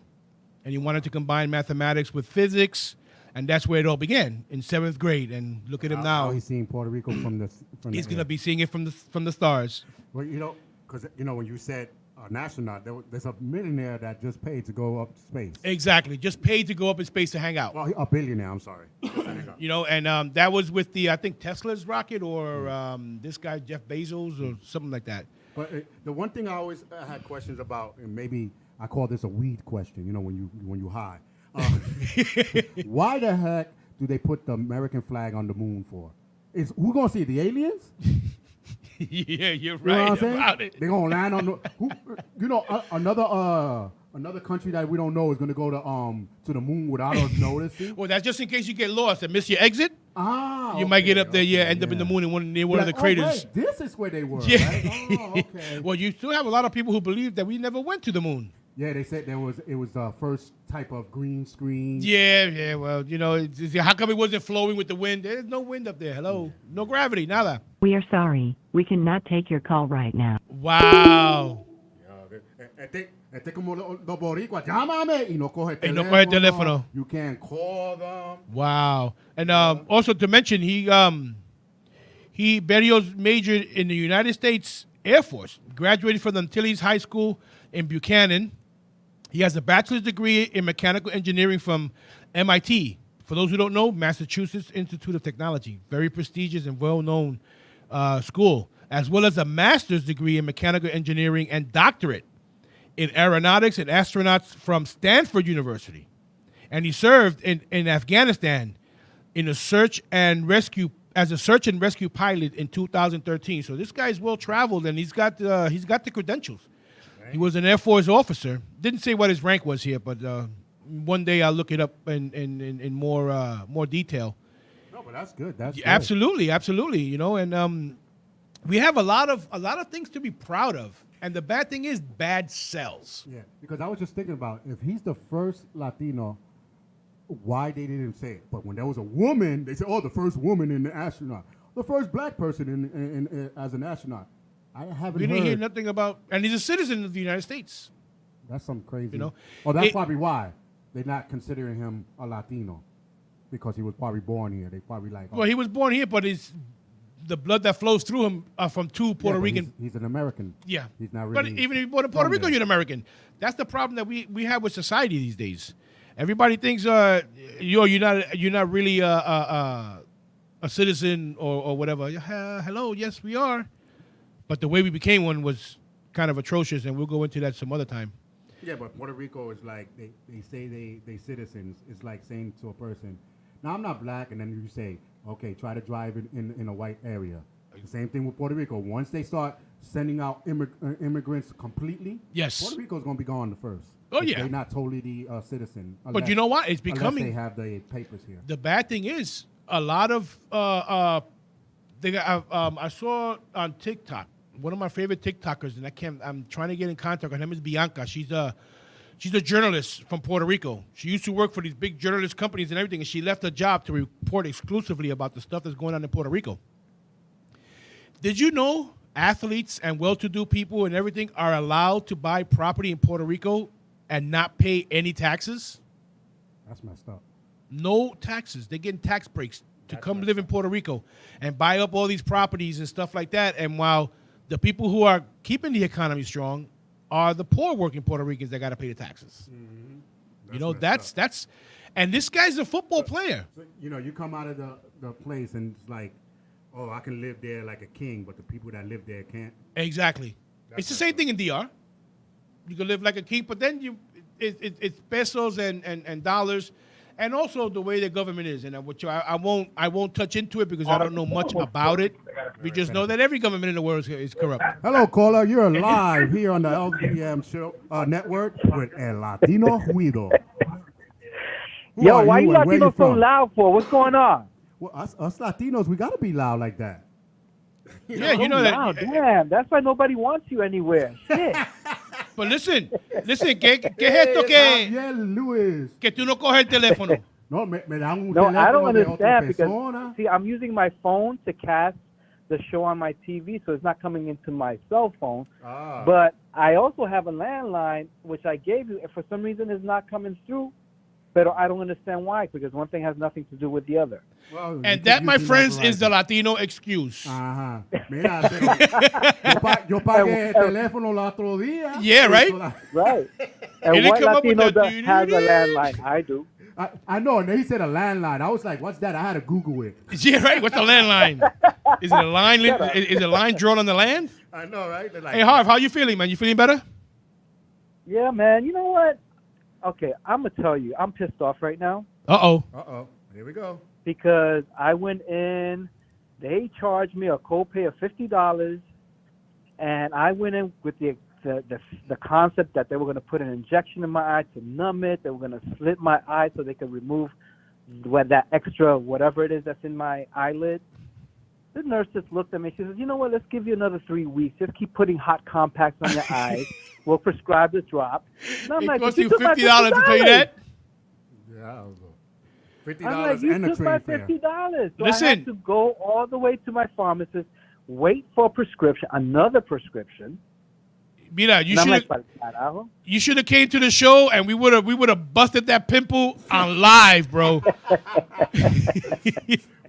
and he wanted to combine mathematics with physics, and that's where it all began in 7th grade. And look at him now. He's seeing Puerto Rico from the. He's going to be seeing it from the stars. Well, because when you said an astronaut, there's a millionaire that just paid to go up to space. Exactly, just paid to go up in space to hang out. Well, a billionaire. I'm sorry. And that was with I think Tesla's rocket or this guy Jeff Bezos or something like that. But the one thing I always had questions about, and maybe I call this a weed question, when you high. Why the heck do they put the American flag on the moon for? Who gonna see it? The aliens? Yeah, you're You know what right I'm saying? about it. They're gonna land on another country that we don't know is gonna go to the moon without us noticing. Well, that's just in case you get lost and miss your exit. You might get up there, end up in the moon and near one of the craters. Right, this is where they were. Yeah. Right? Oh, okay. Well, you still have a lot of people who believe that we never went to the moon. Yeah, they said it was the first type of green screen. Yeah. Well, how come it wasn't flowing with the wind? There's no wind up there. Hello, no gravity, nada. We are sorry. We cannot take your call right now. Wow. Este como los boricuas, llámame y no coge Y no coge teléfono. You can't call them. Wow. And also to mention, Berrios majored in the United States Air Force, graduated from the Antilles High School in Buchanan. He has a bachelor's degree in mechanical engineering from MIT. For those who don't know, Massachusetts Institute of Technology, very prestigious and well-known school, as well as a master's degree in mechanical engineering and doctorate in aeronautics and astronauts from Stanford University. And he served in Afghanistan in a search and rescue pilot in 2013. So this guy's well-traveled, and he's got the credentials. He was an Air Force officer. Didn't say what his rank was here, but one day I'll look it up in more detail. No, but that's good. That's good. Absolutely. And we have a lot of things to be proud of. And the bad thing is, bad sells. Yeah, because I was just thinking about if he's the first Latino, why they didn't say it. But when there was a woman, they said, "Oh, the first woman in the astronaut, the first black person in as an astronaut." I haven't. We didn't hear nothing about, and he's a citizen of the United States. That's some crazy. Oh, that's probably why they're not considering him a Latino, because he was probably born here. They probably like. Well, he was born here, but the blood that flows through him from two Puerto Rican. He's an American. Yeah, he's not really. But even if you're born in Puerto Rico, you're an American. That's the problem that we have with society these days. Everybody thinks you're not really a citizen or whatever. Hello, yes, we are. But the way we became one was kind of atrocious, and we'll go into that some other time. Yeah, but Puerto Rico is like, they say they citizens. It's like saying to a person, now I'm not black, and then you say, okay, try to drive in a white area. The same thing with Puerto Rico. Once they start sending out immigrants completely, yes, Puerto Rico's going to be gone first. Oh, yeah. They're not totally the citizen. But you know what? It's becoming. Unless they have the papers here. The bad thing is, a lot of I saw on TikTok, one of my favorite TikTokers, and I'm trying to get in contact. Her name is Bianca. She's a journalist from Puerto Rico. She used to work for these big journalist companies and everything, and she left her job to report exclusively about the stuff that's going on in Puerto Rico. Did you know athletes and well-to-do people and everything are allowed to buy property in Puerto Rico and not pay any taxes? That's messed up. No taxes. They're getting tax breaks to come live in Puerto Rico and buy up all these properties and stuff like that. And while the people who are keeping the economy strong are the poor working Puerto Ricans that got to pay the taxes. Mm-hmm. That's, and this guy's a football player. So, you come out of the place and it's like, oh, I can live there like a king, but the people that live there can't. Exactly. It's the same thing in DR. You can live like a king, but then it's pesos and dollars, and also the way the government is. And I won't touch into it because I don't know much about it. We just know that every government in the world is corrupt. Hello, caller. You're live here on the LGM show network with El Latino Ruido. Yo, why you Latinos so loud for? What's going on? Well, us Latinos, we gotta be loud like that. Yeah, you know that. Damn, that's why nobody wants you anywhere. Shit. But listen, ¿qué es esto que tú no coges el teléfono? No, me dan un no, I don't de understand because, see, I'm using my phone to cast the show on my TV, so it's not coming into my cell phone. But I also have a landline, which I gave you, and for some reason it's not coming through. But I don't understand why, because one thing has nothing to do with the other. Well, and that, my friends, is the Latino excuse. Ajá. Mira, yo pagué el teléfono el otro día. Yeah, right? Right. And what Latino has a landline? I do. I know, and he said a landline. I was like, what's that? I had to Google it. Yeah, right? What's a landline? Is it a line? Is it a line drawn on the land? I know, right? Like, hey, Harv, how you feeling, man? You feeling better? Yeah, man. You know what? Okay, I'm gonna tell you, I'm pissed off right now Uh-oh. Here we go. because I went in. They charged me a copay of $50, and I went in with the concept that they were going to put an injection in my eye to numb it. They were going to slit my eye so they could remove that extra whatever it is that's in my eyelid. The nurse just looked at me. She says, "You know what? Let's give you another 3 weeks. Just keep putting hot compacts on your eyes. We'll prescribe the drop." And I'm It like, cost "But you took my $50 to tell you that? Yeah, $50 I'm like, "You and a took my train fare. $50." So I Listen. had to go all the way to my pharmacist, wait for a prescription, another prescription. Mira, And I'm like, "Pa'l carajo." you should have came to the show and we would have busted that pimple on live, bro.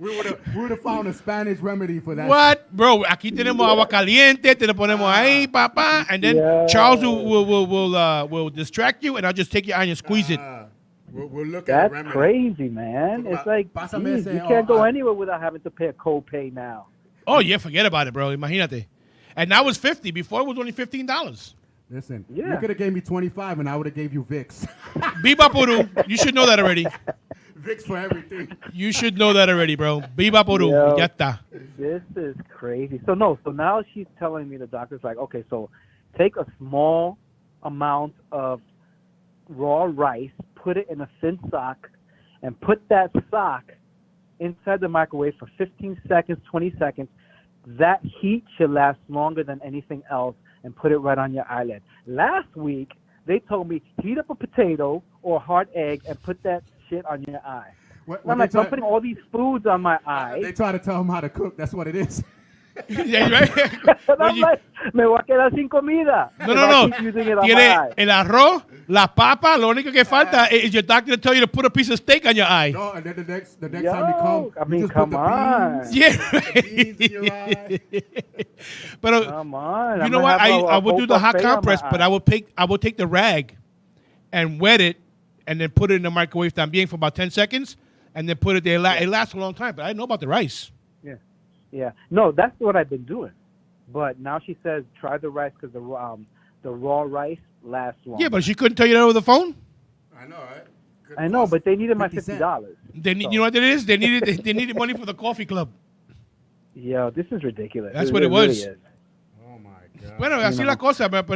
We would have found a Spanish remedy for that. What, bro? Aquí tenemos agua caliente, te lo ponemos ahí, papá, and then Yeah. Charles will distract you, and I'll just take your eye and squeeze it. We'll look at a That's remedy. crazy, man. Talk It's about- like, Pásame geez, ese, you can't go oh, anywhere without having to pay a copay now. Oh yeah, forget about it, bro. Imagínate. And now it's $50. Before it was only $15. Listen, Yeah. you could have gave me 25 and I would have gave you Vicks. Biba Puru. You should know that already. Vicks for everything. You should know that already, bro. Biba Puru. Yo. Ya está. This is crazy. So now she's telling me, the doctor's like, okay, so take a small amount of raw rice, put it in a thin sock, and put that sock inside the microwave for 15 seconds, 20 seconds. That heat should last longer than anything else, and put it right on your eyelid. Last week, they told me heat up a potato or a hard egg and put that shit on your eye. What I'm like, I'm putting all these foods on my eye. They try to tell him how to cook. That's what it is. Yeah, right? And When I'm you- like, me voy a quedar sin comida. No, if no, I no. keep using it on my Tiene eye. el arroz, la papa. Lo único que falta is your doctor to tell you to put a piece of steak on your eye. No, and then the next Yo, time you come, I mean, you just come put the on. beans. Yeah. Beans in your eye. But Come on. you I'm know gonna what? have a I would whole do the hot buffet on my compress, but eye. I would take the rag and wet it, and then put it in the microwave también for about 10 seconds, and then put it there. It lasts a long time. But I didn't know about the rice. Yeah. No, that's what I've been doing. But now she says try the rice because the raw rice lasts long. Yeah, but she couldn't tell you that over the phone. I know, right? Could I know, cost but they needed my 50 $50. They need, you know what it is? They needed money for the coffee club. Yo, this is ridiculous. That's what it really was. is. Oh my God. Bueno, así know. la cosa, but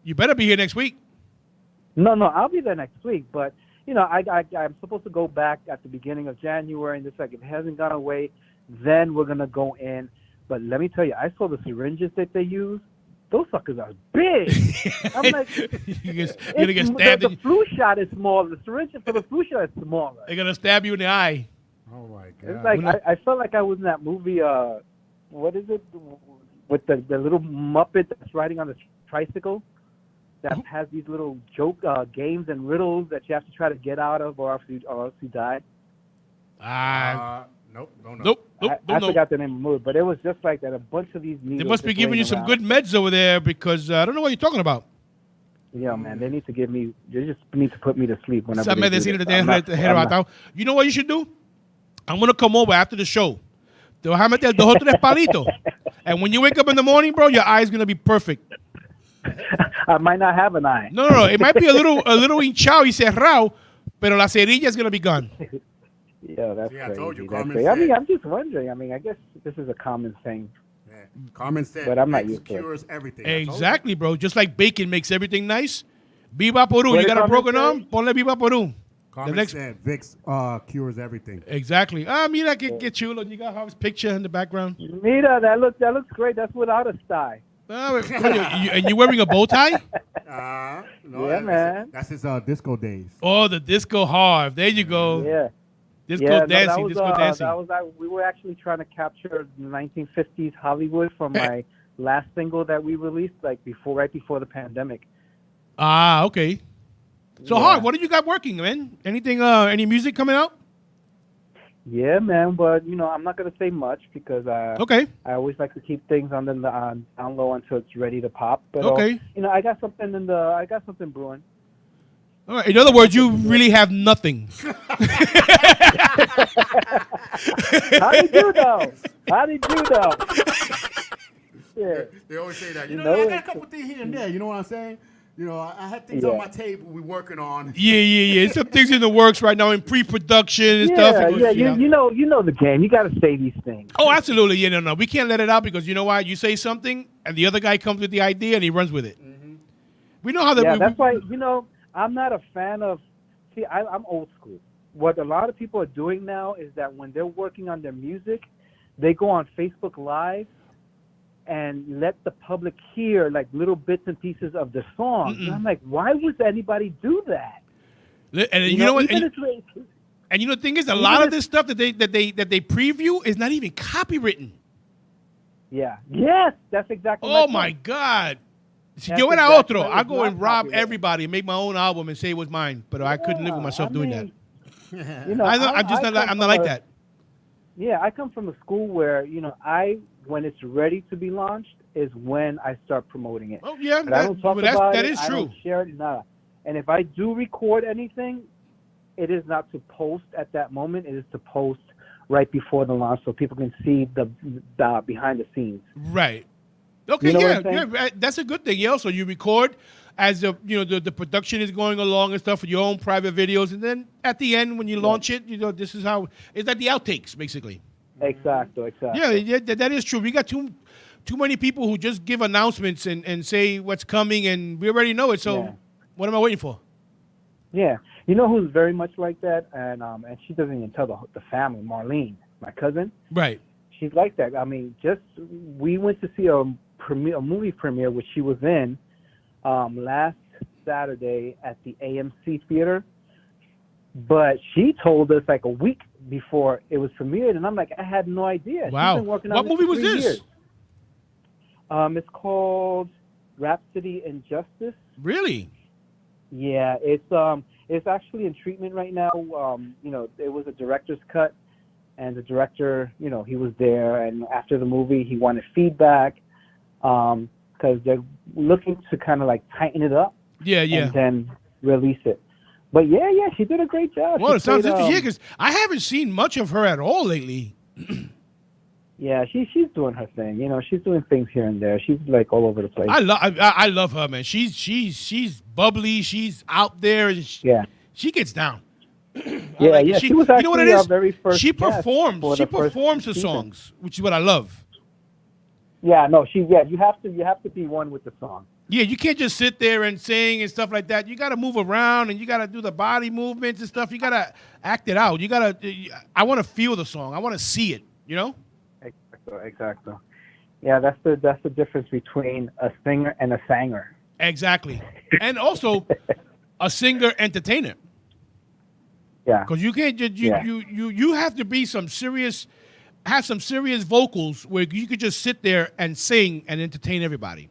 you better be here next week. No, I'll be there next week. But I'm supposed to go back at the beginning of January, and just like if it hasn't gone away, then we're gonna go in. But let me tell you, I saw the syringes that they use. Those suckers are big. I'm like, You're gonna get stabbed. the flu shot is smaller. The syringe for the flu shot is smaller. They're gonna stab you in the eye. Oh my It's God. like I felt like I was in that movie. What is it? With the little Muppet that's riding on the tricycle, that has these little joke games and riddles that you have to try to get out of, or else you die. Nope. Don't know. Nope. I forgot the name of the movie, but it was just like that. A bunch of these needles. They must be just giving laying you some around. good meds over there because I don't know what you're talking about. Yeah, man. They need to give me. They just need to put me to sleep whenever Esa they do medicina this. te deja arrebatado. You know what you should do? I'm gonna come over after the show. Te vas a meter 2 o 3 palitos, and when you wake up in the morning, bro, your eye's gonna be perfect. I might not have an eye. No. It might be a little hinchado y cerrado, pero la cerilla is gonna be gone. Yeah, that's See, I crazy. told you, That's Carmen crazy. I mean, said. I'm just wondering. I mean, I guess this is a common thing. Yeah. Carmen said, But I'm not Vicks used to it. cures everything. I told you. Exactly, bro. Just like bacon makes everything nice. Viva Peru. What You did got a Carmen broken say? arm? Ponle Viva Peru. Carmen next- said Vicks cures everything. Exactly. Mira que chulo. You got Harvey's picture in the background. Mira, that looks great. That's without a tie. And you're wearing a bow tie? No, Yeah, man. That's his disco days. Oh, the disco Harv. There you go. Yeah. Disco dancing. Disco dancing. We were actually trying to capture the 1950s Hollywood from my last single that we released, like right before the pandemic. Okay. So Yeah. Harv, what do you got working, man? Anything? Any music coming out? Yeah, man. But I'm not gonna say much because Okay. I always like to keep things on down low until it's ready to pop. But Okay. I got something brewing. All right. In other words, you really have nothing. How did you know? Yeah. They always say that. You I know got a it. couple things here and there. You know what I'm saying? You know, I had things on my table we're working on. Yeah. Some things in the works right now in pre-production and stuff. You know the game. You got to say these things. Oh, absolutely. Yeah, no. We can't let it out because you know why? You say something and the other guy comes with the idea and he runs with it. Mm-hmm. We know how that. Yeah, that's why, I'm not a fan of. See, I'm old school. What a lot of people are doing now is that when they're working on their music, they go on Facebook Live and let the public hear like little bits and pieces of the song. And I'm like, why would anybody do that? And you know what? And you know the thing is, a lot of this stuff that they preview is not even copywritten. Yeah. Yes, that's exactly. Oh my God. Yo era otro. I go and rob everybody and make my own album and say it was mine, but I couldn't live with myself doing that. I'm not like that. Yeah, I come from a school where when it's ready to be launched is when I start promoting it. Oh yeah, but I don't talk about that it. is I true. Don't share it, nada. And if I do record anything, it is not to post at that moment. It is to post right before the launch so people can see the behind the scenes. Right. Okay. Yeah. That's a good thing. Yeah. So you record as the production is going along and stuff for your own private videos, and then at the end when you launch it, this is how it's like the outtakes basically. Exactly. Yeah, that is true. We got too many people who just give announcements and say what's coming, and we already know it. So what am I waiting for? Yeah, you know who's very much like that, and she doesn't even tell the family. Marlene, my cousin. Right. She's like that. I mean, we went to see a movie premiere which she was in last Saturday at the AMC Theater, but she told us like a week before it was premiered, and I'm like, I had no idea. Wow. She's been working on what movie was 3 this? Years. It's called Rhapsody in Justice. Really? Yeah, it's actually in treatment right now. It was a director's cut, and the director, he was there, and after the movie, he wanted feedback because they're looking to kind of like tighten it up. Yeah. And then release it. But yeah, she did a great job. Well, it sounds interesting because I haven't seen much of her at all lately. Yeah, she's doing her thing. She's doing things here and there. She's like all over the place. I love her, man. She's bubbly. She's out there. And she gets down. Yeah. She was actually what it is? Very first. She performs. She performs the season. songs, which is what I love. Yeah, no, you have to be one with the song. Yeah, you can't just sit there and sing and stuff like that. You got to move around and you got to do the body movements and stuff. You got to act it out. I want to feel the song. I want to see it. Exactly. Yeah, that's the difference between a singer and a sanger. Exactly, and also a singer entertainer. Yeah, because you can't just you have to be have some serious vocals where you could just sit there and sing and entertain everybody.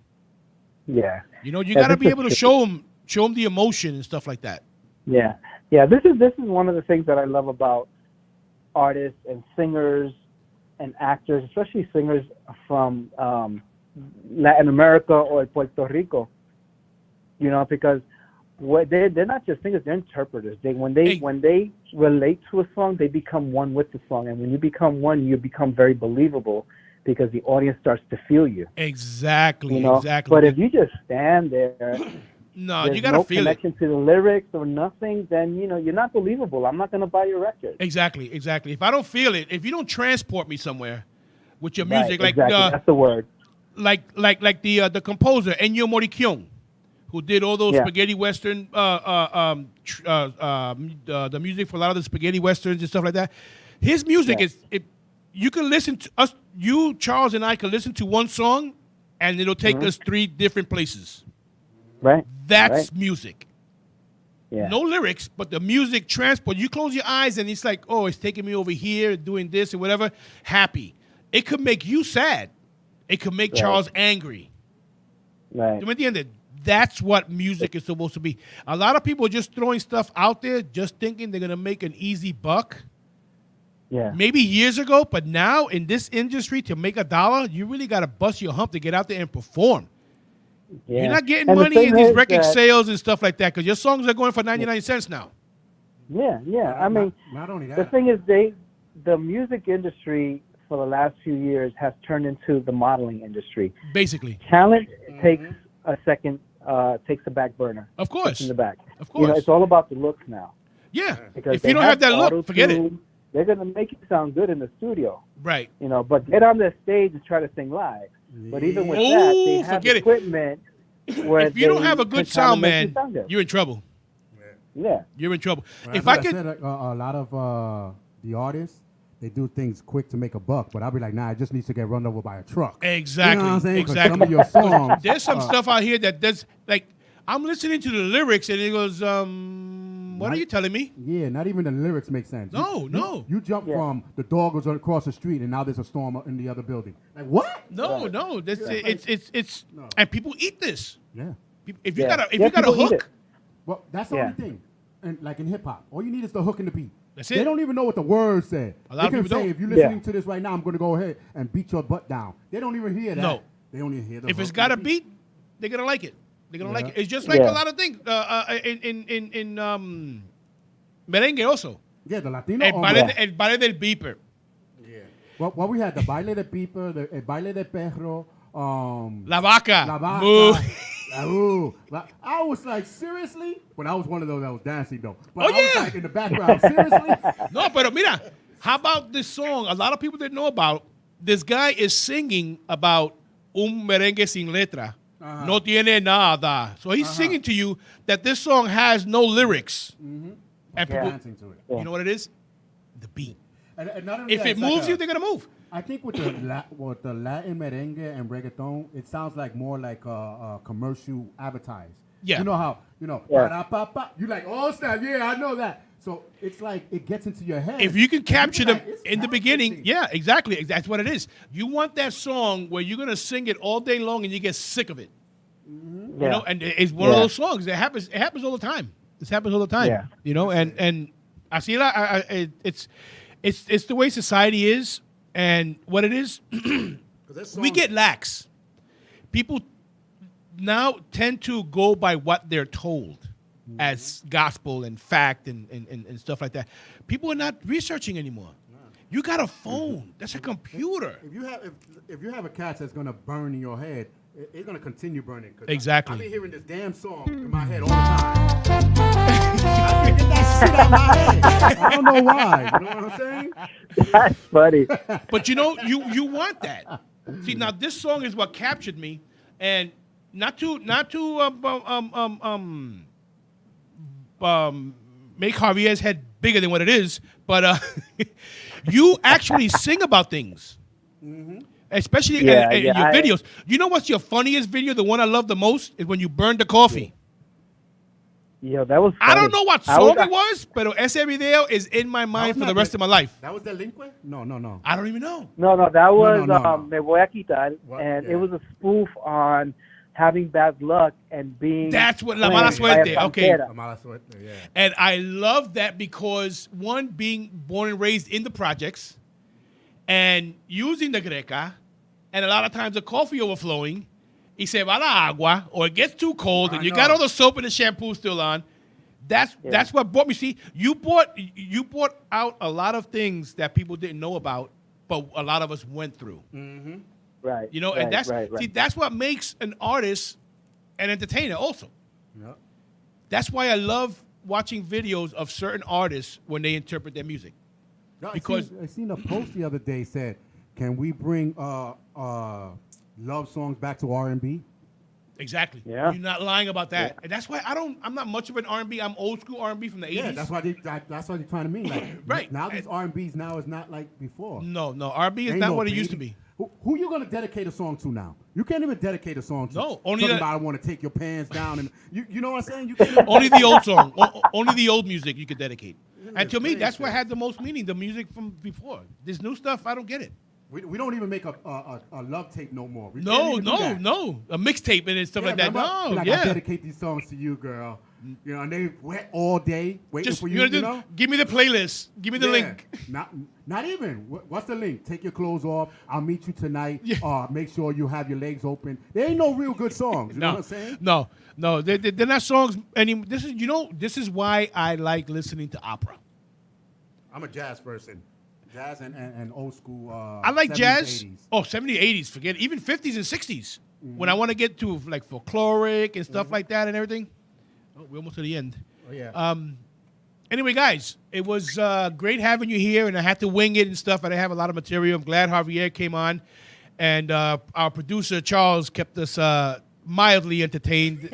Yeah, you got to be able to show them the emotion and stuff like that. Yeah. This is one of the things that I love about artists and singers and actors, especially singers from Latin America or Puerto Rico. Because they're not just singers; they're interpreters. When they relate to a song, they become one with the song, and when you become one, you become very believable because the audience starts to feel you. Exactly. But if you just stand there, no, you gotta feel it. Connection to the lyrics or nothing, then you're not believable. I'm not gonna buy your record. Exactly. If I don't feel it, if you don't transport me somewhere with your music, that's the word. Like the composer Ennio Morricone, who did all those spaghetti western, the music for a lot of the spaghetti westerns and stuff like that. His music you can listen to us. You, Charles, and I can listen to one song, and it'll take us 3 different places. Right. That's music. Yeah. No lyrics, but the music transport. You close your eyes, and it's like, oh, it's taking me over here, doing this or whatever. Happy. It could make you sad. It could make Charles angry. Right. At the end, that's what music is supposed to be. A lot of people are just throwing stuff out there, just thinking they're gonna make an easy buck. Yeah. Maybe years ago, but now in this industry, to make $1, you really got to bust your hump to get out there and perform. Yeah. You're not getting money in these record sales and stuff like that because your songs are going for 99 cents now. Yeah. I mean, not only that. The thing is, the music industry for the last few years has turned into the modeling industry. Basically. Talent takes a second takes the back burner. Of course. Puts in the back. Of You know, course. it's all about the looks now. Yeah. Because If you don't have that look, forget it. auto-tune. They're gonna make you sound good in the studio. Right. You know, but get on the stage and try to sing live. But even with that, they Oh, have forget it. equipment where If you don't they have a can good kinda sound make man, you sound good. you're in trouble. Yeah. You're in trouble. Well, If that's I what could, said, a lot of the artists, they do things quick to make a buck, but I'll be like, nah, it just needs to get run over by a truck. exactly, You know what I'm saying? 'Cause exactly. some of your songs, There's some stuff out here that does like I'm listening to the lyrics and it goes, what are you telling me? yeah, not even the lyrics make sense. No, no. You jump Yeah. from the dog was across the street and now there's a storm in the other building. Like what? No, no. This it's No. and people eat this. Yeah. If you Yeah. got a Yeah, people eat hook, it. Well, that's the Yeah. only thing. And like in hip hop, all you need is the hook and the beat. That's They it. don't even know what the words say. A lot they of can people say, don't. if you're Yeah. listening to this right now, I'm going to go ahead and beat your butt down. They don't even hear that. No. They only hear the if hook it's got a and the beat, they're gonna like it. They're gonna like Yeah. it. It's just like Yeah. a lot of things in merengue also. Yeah, the Latino. El baile del beeper. Well, we had the baile de pipa, the el baile de perro, La vaca. la vaca. Moo. I was like, seriously? But I was one of those that was dancing though. But Oh, I was yeah. like in the background, seriously? No, pero mira, how about this song? A lot of people didn't know about. This guy is singing about un merengue sin letra. No tiene nada. So he's singing to you that this song has no lyrics. And people, Dancing to it. you know what it is? The beat. And not only If that, it it's like moves a- you, they're gonna move. I think with the Latin merengue and reggaeton, it sounds like more like a commercial advertise. Yeah. You know how, Yeah. ba-da-ba-ba, you like, oh snap, yeah, I know that. So it's like it gets into your head. If you can capture you're them like, it's in the beginning, captivating. yeah, exactly. That's what it is. You want that song where you're gonna sing it all day long and you get sick of it. Yeah. You know, and it's one of Yeah. those songs. It happens all the time. This happens all the time. Yeah. You know, and así it's the way society is, and what it is. We get lax. People now tend to go by what they're told as gospel and fact and stuff like that. People are not researching anymore. You got a phone. That's a computer. If you have a catch that's gonna burn in your head, it's gonna continue burning. 'Cause Exactly. I've been hearing this damn song in my head all the time. I can't get that shit out of my head. I don't know why. You know what I'm saying? That's funny. But you know, you want that. See, now this song is what captured me, and not to make Javier's head bigger than what it is, but you actually sing about things, especially Yeah, in yeah, your I- videos. You know what's your funniest video? The one I love the most is when you burned the coffee. Yo, that was funny. I don't know what I song it was, but ese video is in my mind for not the rest the- of my life. That was Delinquent? No. I don't even know. No, that was no. Me Voy a Quitar, What? and Yeah. it was a spoof on having bad luck and being That's what La claimed Mala by a Suerte, okay. pantera. La Mala Suerte, yeah. And I love that because one, being born and raised in the projects and using the greca, and a lot of times the coffee overflowing, y se va la agua, or it gets too cold, and I you got know. all the soap and the shampoo still on. That's what brought me. See, you brought out a lot of things that people didn't know about, but a lot of us went through. Right. You know, right, and that's right. see, that's what makes an artist an entertainer also. Yeah. That's why I love watching videos of certain artists when they interpret their music. No, Because- I seen a post the other day said, "Can we bring love songs back to R&B?" Exactly. Yeah. You're not lying about that. And that's why I'm not much of an R&B. I'm old school R&B from the 80s. Yeah, that's why they're trying to mean. Like, Right. now these R&Bs now is not like before. No, R&B is Ain't not no what it used to baby. be. Who you gonna dedicate a song to now? You can't even dedicate a song to. No, only talking the- about I want to take your pants down and you know what I'm saying? You can't Only the old song. Only the old music you could dedicate. And to me, great that's what shit. had the most meaning, the music from before. This new stuff, I don't get it. we don't even make a love tape no more. We can't No, even do that. no. A mixtape and stuff Yeah, like that. remember? No, Be like, I yeah. dedicate these songs to you, girl. You know, and they wet all day waiting Just for you you. know, give me the playlist. Give me the Yeah. link. Not even. What's the link? Take your clothes off. I'll meet you tonight. Yeah. Make sure you have your legs open. There ain't no real good songs. You know what I'm saying? No. They're not songs anymore. This is why I like listening to opera. I'm a jazz person. Jazz and old school. I like 70s, jazz. 80s. Oh, 70s, 80s, forget it. Even 50s and 60s. when I want to get to like folkloric and stuff like that and everything. Oh, we're almost to the end. Oh, yeah. Anyway, guys, it was great having you here, and I had to wing it and stuff. I didn't have a lot of material. I'm glad Javier came on, and our producer Charles kept us mildly entertained.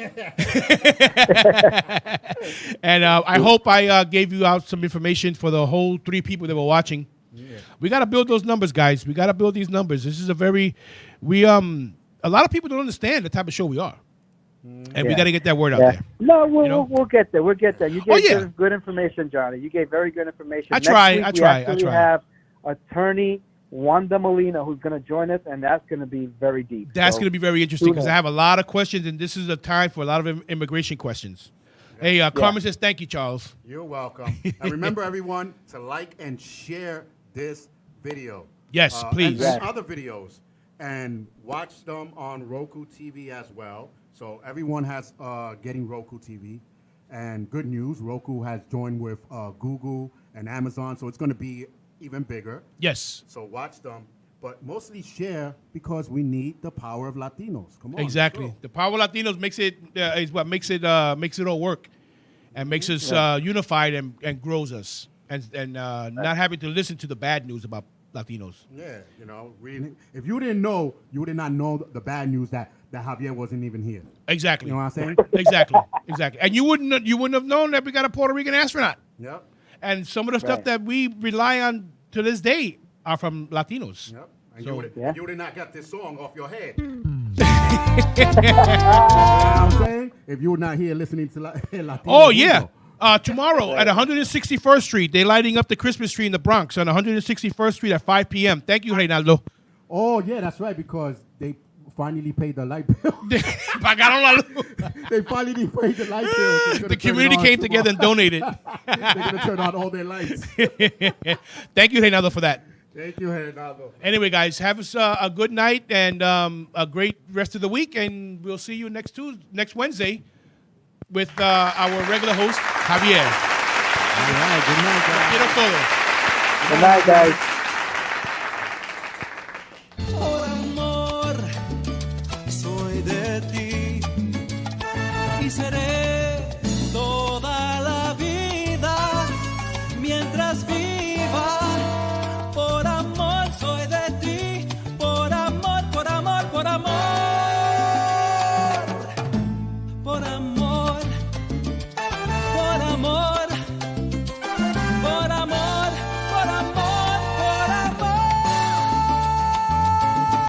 And I hope I gave you out some information for the whole 3 people that were watching. Yeah. We got to build those numbers, guys. We got to build these numbers. This is a lot of people don't understand the type of show we are. And we got to get that word out there. No, we'll get there. We'll get there. You gave good information, Johnny. You gave very good information. I try. We actually have attorney Wanda Molina who's going to join us, and that's going to be very deep. That's going to be very interesting because I have a lot of questions, and this is a time for a lot of immigration questions. Hey, Carmen says thank you, Charles. You're welcome. And remember, everyone, to like and share this video. Yes, please. And other videos. And watch them on Roku TV as well. So everyone has getting Roku TV. And good news, Roku has joined with Google and Amazon, so it's going to be even bigger. Yes. So watch them, but mostly share because we need the power of Latinos. Come on. Exactly. The power of Latinos is what makes it all work, and makes us unified and grows us, and not having to listen to the bad news about Latinos. Yeah, if you didn't know, you would not know the bad news that Javier wasn't even here. Exactly. You know what I'm saying? Exactly. And you wouldn't have known that we got a Puerto Rican astronaut. Yep. And some of the stuff that we rely on to this day are from Latinos. Yep. And you would not get this song off your head. You know what I'm saying? If you were not here listening to Latino. Oh, yeah. Tomorrow at 161st Street, they're lighting up the Christmas tree in the Bronx on 161st Street at 5 p.m. Thank you, Reinaldo. Oh, yeah, that's right, because they finally paid the light bill. Pagaron la luz. They finally paid the light bill. The community came together and donated. They're going to turn on all their lights. Thank you, Reinaldo, for that. Thank you, Reinaldo. Anyway, guys, have us a good night and a great rest of the week, and we'll see you next Wednesday with our regular host, Javier. All right, good night, guys. Good night, guys.